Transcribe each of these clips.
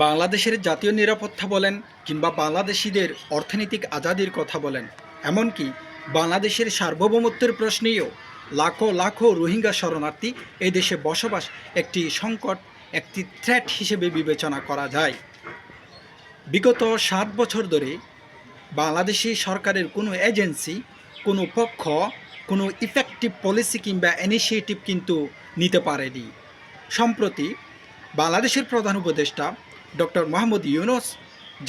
বাংলাদেশের জাতীয় নিরাপত্তা বলেন কিংবা বাংলাদেশিদের অর্থনৈতিক আজাদির কথা বলেন, এমনকি বাংলাদেশের সার্বভৌমত্বের প্রশ্নেও লাখো লাখো রোহিঙ্গা শরণার্থী এই দেশে বসবাস একটি সংকট, একটি থ্রেট হিসেবে বিবেচনা করা যায়। বিগত 7 বছর ধরে বাংলাদেশি সরকারের কোনো এজেন্সি, কোনো পক্ষ কোনো ইফেক্টিভ পলিসি কিংবা ইনিশিয়েটিভ কিন্তু নিতে পারেনি। সম্প্রতি বাংলাদেশের প্রধান উপদেষ্টা ডক্টর মোহাম্মদ ইউনূস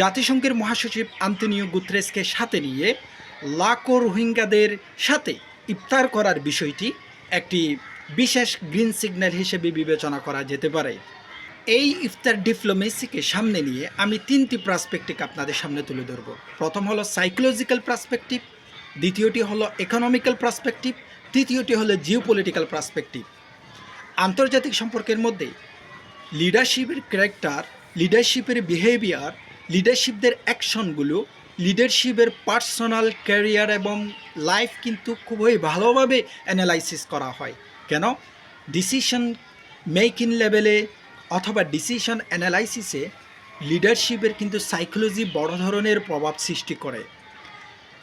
জাতিসংঘের মহাসচিব আন্তোনিও গুতেরেসকে সাথে নিয়ে লাখো রোহিঙ্গাদের সাথে ইফতার করার বিষয়টি একটি বিশেষ গ্রিন সিগন্যাল হিসেবে বিবেচনা করা যেতে পারে। এই ইফতার ডিপ্লোমেসিকে সামনে নিয়ে আমি 3টি পার্সপেক্টিভ আপনাদের সামনে তুলে ধরব। প্রথম হলো সাইকোলজিক্যাল পার্সপেক্টিভ, দ্বিতীয়টি হলো ইকোনমিক্যাল পার্সপেক্টিভ, তৃতীয়টি হলো জিওপলিটিক্যাল পার্সপেক্টিভ। আন্তর্জাতিক সম্পর্কের মধ্যে লিডারশিপের ক্যারেক্টার, লিডারশিপের বিহেভিয়ার, লিডারশিপদের অ্যাকশনগুলো, লিডারশিপের পার্সোনাল ক্যারিয়ার এবং লাইফ কিন্তু খুবই ভালোভাবে অ্যানালাইসিস করা হয়। কেন? ডিসিশন মেকিং লেভেলে অথবা ডিসিশন অ্যানালাইসিসে লিডারশিপের কিন্তু সাইকোলজি বড় ধরনের প্রভাব সৃষ্টি করে।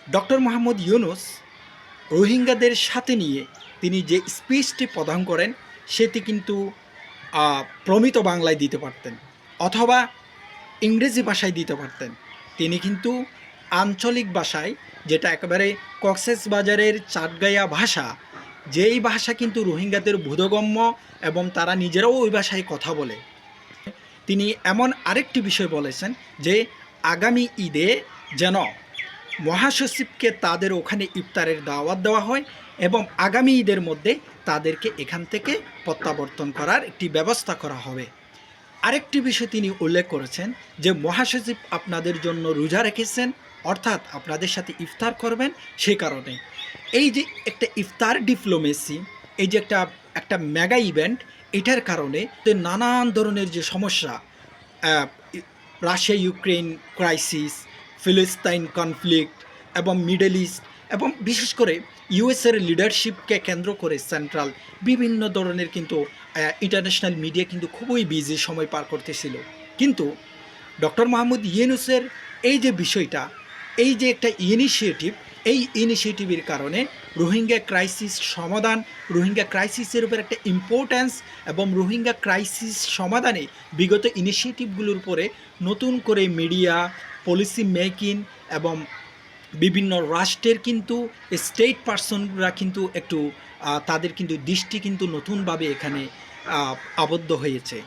ডক্টর মোহাম্মদ ইউনূস রোহিঙ্গাদের সাথে নিয়ে তিনি যে স্পিচটি প্রদান করেন সেটি কিন্তু প্রমিত বাংলায় দিতে পারতেন অথবা ইংরেজি ভাষায় দিতে পারতেন। তিনি কিন্তু আঞ্চলিক ভাষায়, যেটা একেবারে কক্সবাজারের চাটগাঁয়া ভাষা, যেই ভাষা কিন্তু রোহিঙ্গাদের বোধগম্য এবং তারা নিজেরাও ওই ভাষায় কথা বলে, তিনি এমন আরেকটি বিষয় বলেছেন যে আগামী ঈদে যেন মহাসচিবকে তাদের ওখানে ইফতারের দাওয়াত দেওয়া হয় এবং আগামী ঈদের মধ্যে তাদেরকে এখান থেকে প্রত্যাবর্তন করার একটি ব্যবস্থা করা হবে। আরেকটি বিষয় তিনি উল্লেখ করেছেন যে মহাসচিব আপনাদের জন্য রোজা রেখেছেন, অর্থাৎ আপনাদের সাথে ইফতার করবেন। সেই কারণে এই যে একটা ইফতার ডিপ্লোমেসি, এই যে একটা মেগা ইভেন্ট, এটার কারণে নানান ধরনের যে সমস্যা, রাশিয়া ইউক্রেন ক্রাইসিস, ফিলিস্তাইন কনফ্লিক্ট এবং মিডল ইস্ট এবং বিশেষ করে ইউএসের লিডারশিপকে কেন্দ্র করে সেন্ট্রাল বিভিন্ন ধরনের কিন্তু ইন্টারন্যাশনাল মিডিয়া কিন্তু খুবই বিজি সময় পার করতেছিল। কিন্তু ডক্টর মোহাম্মদ ইউনূসের এই যে বিষয়টা, এই যে একটা ইনিশিয়েটিভ, এই ইনিশিয়েটিভের কারণে রোহিঙ্গা ক্রাইসিস সমাধান, রোহিঙ্গা ক্রাইসিসের উপর একটা ইম্পর্ট্যান্স এবং রোহিঙ্গা ক্রাইসিস সমাধানে বিগত ইনিশিয়েটিভগুলোর উপরে নতুন করে মিডিয়া, পলিসি মেকিং এবং বিভিন্ন রাষ্ট্রের কিন্তু স্টেট পার্সনরা কিন্তু একটু তাদের কিন্তু দৃষ্টি কিন্তু নতুনভাবে এখানে আবদ্ধ হয়েছে।